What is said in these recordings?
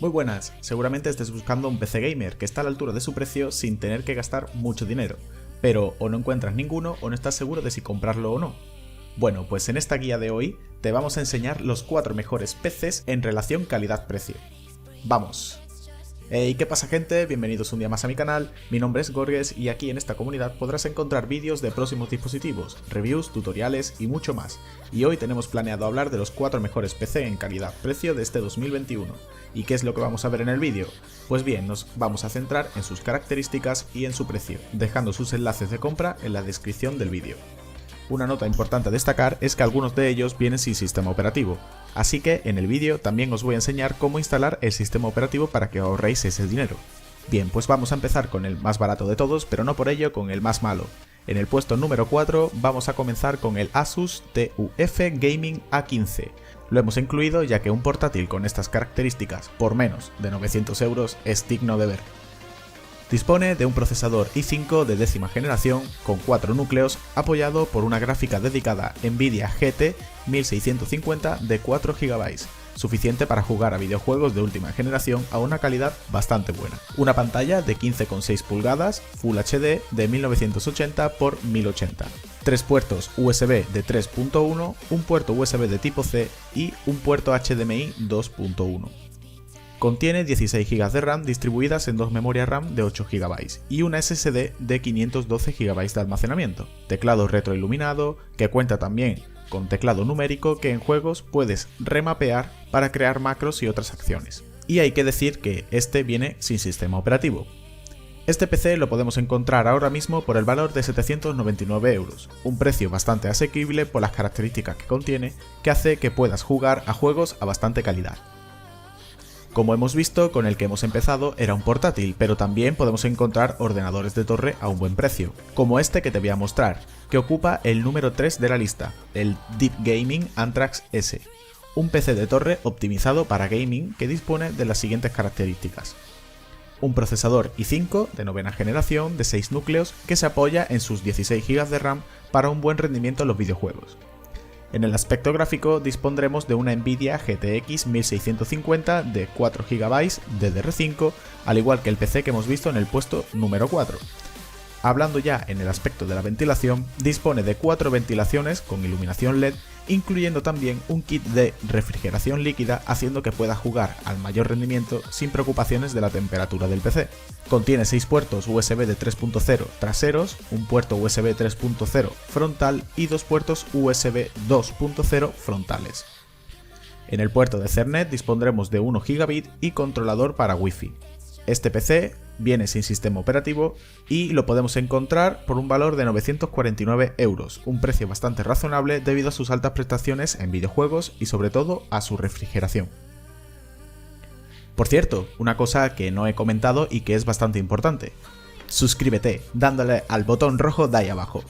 Muy buenas, seguramente estés buscando un PC gamer que está a la altura de su precio sin tener que gastar mucho dinero, pero o no encuentras ninguno o no estás seguro de si comprarlo o no. Bueno, pues en esta guía de hoy te vamos a enseñar los 4 mejores PCs en relación calidad-precio. ¡Vamos! Hey, ¿qué pasa, gente? Bienvenidos un día más a mi canal, mi nombre es Gorges y aquí en esta comunidad podrás encontrar vídeos de próximos dispositivos, reviews, tutoriales y mucho más. Y hoy tenemos planeado hablar de los 4 mejores PC en calidad-precio de este 2021. ¿Y qué es lo que vamos a ver en el vídeo? Pues bien, nos vamos a centrar en sus características y en su precio, dejando sus enlaces de compra en la descripción del vídeo. Una nota importante a destacar es que algunos de ellos vienen sin sistema operativo, así que en el vídeo también os voy a enseñar cómo instalar el sistema operativo para que ahorréis ese dinero. Bien, pues vamos a empezar con el más barato de todos, pero no por ello con el más malo. En el puesto número 4 vamos a comenzar con el Asus TUF Gaming A15. Lo hemos incluido ya que un portátil con estas características por menos de 900 euros es digno de ver. Dispone de un procesador i5 de 10ª generación con 4 núcleos apoyado por una gráfica dedicada Nvidia GT 1650 de 4 GB, suficiente para jugar a videojuegos de última generación a una calidad bastante buena. Una pantalla de 15,6 pulgadas Full HD de 1980 x 1080. 3 puertos USB de 3.1, un puerto USB de tipo C y un puerto HDMI 2.1. Contiene 16 GB de RAM distribuidas en dos memorias RAM de 8 GB y una SSD de 512 GB de almacenamiento. Teclado retroiluminado que cuenta también con teclado numérico que en juegos puedes remapear para crear macros y otras acciones. Y hay que decir que este viene sin sistema operativo. Este PC lo podemos encontrar ahora mismo por el valor de 799 euros, un precio bastante asequible por las características que contiene, que hace que puedas jugar a juegos a bastante calidad. Como hemos visto, con el que hemos empezado era un portátil, pero también podemos encontrar ordenadores de torre a un buen precio, como este que te voy a mostrar, que ocupa el número 3 de la lista, el Deep Gaming Antrax S, un PC de torre optimizado para gaming que dispone de las siguientes características. Un procesador i5 de 9ª generación de 6 núcleos que se apoya en sus 16 GB de RAM para un buen rendimiento en los videojuegos. En el aspecto gráfico dispondremos de una Nvidia GTX 1650 de 4 GB DDR5, al igual que el PC que hemos visto en el puesto número 4. Hablando ya en el aspecto de la ventilación, dispone de 4 ventilaciones con iluminación LED, incluyendo también un kit de refrigeración líquida, haciendo que pueda jugar al mayor rendimiento sin preocupaciones de la temperatura del PC. Contiene 6 puertos USB de 3.0 traseros, un puerto USB 3.0 frontal y 2 puertos USB 2.0 frontales. En el puerto de Ethernet dispondremos de 1 gigabit y controlador para Wi-Fi. Este PC viene sin sistema operativo y lo podemos encontrar por un valor de 949 euros, un precio bastante razonable debido a sus altas prestaciones en videojuegos y sobre todo a su refrigeración. Por cierto, una cosa que no he comentado y que es bastante importante: suscríbete dándole al botón rojo de ahí abajo.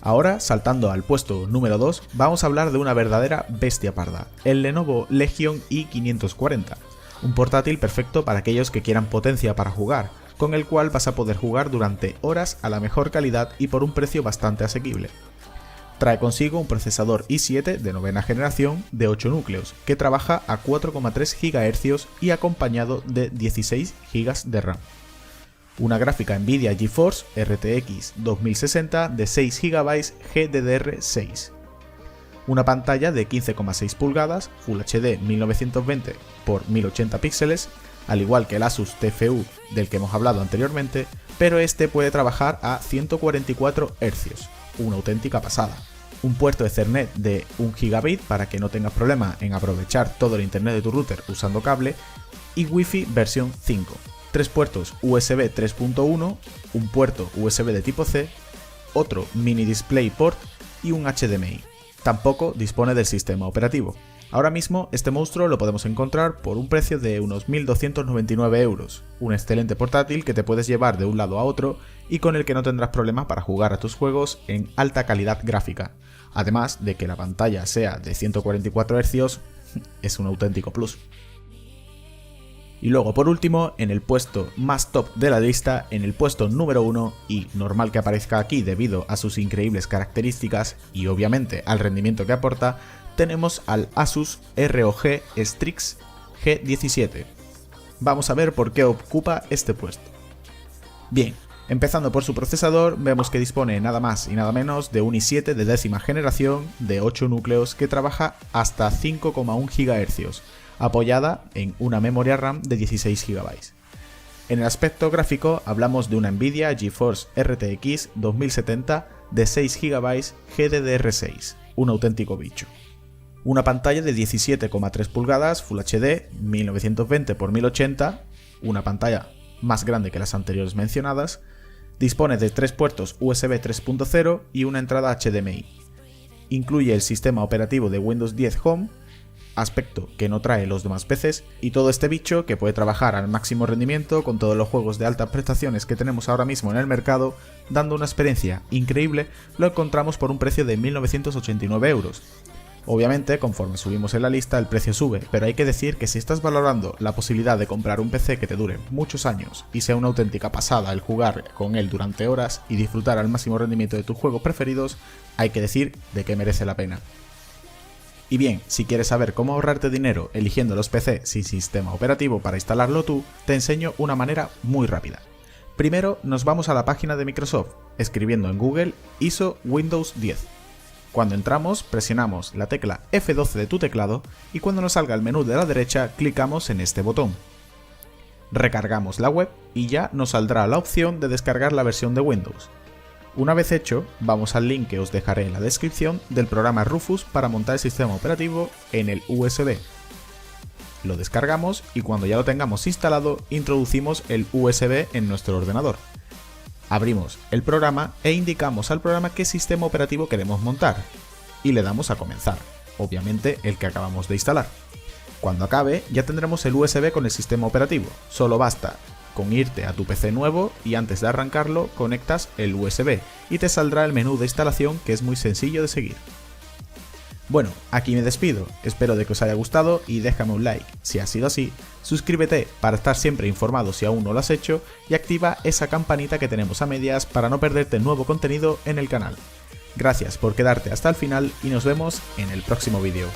Ahora, saltando al puesto número 2, vamos a hablar de una verdadera bestia parda, el Lenovo Legion i540. Un portátil perfecto para aquellos que quieran potencia para jugar, con el cual vas a poder jugar durante horas a la mejor calidad y por un precio bastante asequible. Trae consigo un procesador i7 de 9ª generación de 8 núcleos, que trabaja a 4,3 GHz y acompañado de 16 GB de RAM. Una gráfica Nvidia GeForce RTX 2060 de 6 GB GDDR6. Una pantalla de 15,6 pulgadas Full HD 1920 x 1080 píxeles, al igual que el Asus TFU del que hemos hablado anteriormente, pero este puede trabajar a 144 Hz, una auténtica pasada. Un puerto Ethernet de 1 gigabit para que no tengas problema en aprovechar todo el internet de tu router usando cable, y Wi-Fi versión 5. 3 puertos USB 3.1, un puerto USB de tipo C, otro mini DisplayPort y un HDMI. Tampoco dispone del sistema operativo. Ahora mismo este monstruo lo podemos encontrar por un precio de unos 1.299 euros, un excelente portátil que te puedes llevar de un lado a otro y con el que no tendrás problemas para jugar a tus juegos en alta calidad gráfica, además de que la pantalla sea de 144 Hz, es un auténtico plus. Y luego, por último, en el puesto más top de la lista, en el puesto número 1, y normal que aparezca aquí debido a sus increíbles características y obviamente al rendimiento que aporta, tenemos al Asus ROG Strix G17. Vamos a ver por qué ocupa este puesto. Bien, empezando por su procesador, vemos que dispone nada más y nada menos de un i7 de 10ª generación de 8 núcleos que trabaja hasta 5,1 GHz, apoyada en una memoria RAM de 16 GB. En el aspecto gráfico hablamos de una Nvidia GeForce RTX 2070 de 6 GB GDDR6, un auténtico bicho. Una pantalla de 17,3 pulgadas Full HD 1920x1080, una pantalla más grande que las anteriores mencionadas, dispone de 3 puertos USB 3.0 y una entrada HDMI. Incluye el sistema operativo de Windows 10 Home, aspecto que no trae los demás PCs, y todo este bicho que puede trabajar al máximo rendimiento con todos los juegos de altas prestaciones que tenemos ahora mismo en el mercado, dando una experiencia increíble, lo encontramos por un precio de 1.989 euros. Obviamente, conforme subimos en la lista, el precio sube, pero hay que decir que si estás valorando la posibilidad de comprar un PC que te dure muchos años y sea una auténtica pasada el jugar con él durante horas y disfrutar al máximo rendimiento de tus juegos preferidos, hay que decir de que merece la pena. Y bien, si quieres saber cómo ahorrarte dinero eligiendo los PC sin sistema operativo para instalarlo tú, te enseño una manera muy rápida. Primero nos vamos a la página de Microsoft, escribiendo en Google ISO Windows 10. Cuando entramos, presionamos la tecla F12 de tu teclado y cuando nos salga el menú de la derecha, clicamos en este botón. Recargamos la web y ya nos saldrá la opción de descargar la versión de Windows. Una vez hecho, vamos al link que os dejaré en la descripción del programa Rufus para montar el sistema operativo en el USB. Lo descargamos y cuando ya lo tengamos instalado, introducimos el USB en nuestro ordenador. Abrimos el programa e indicamos al programa qué sistema operativo queremos montar y le damos a comenzar, obviamente el que acabamos de instalar. Cuando acabe ya tendremos el USB con el sistema operativo, solo basta con irte a tu PC nuevo y antes de arrancarlo conectas el USB y te saldrá el menú de instalación que es muy sencillo de seguir. Bueno, aquí me despido, espero de que os haya gustado y déjame un like, si ha sido así, suscríbete para estar siempre informado si aún no lo has hecho y activa esa campanita que tenemos a medias para no perderte nuevo contenido en el canal. Gracias por quedarte hasta el final y nos vemos en el próximo vídeo.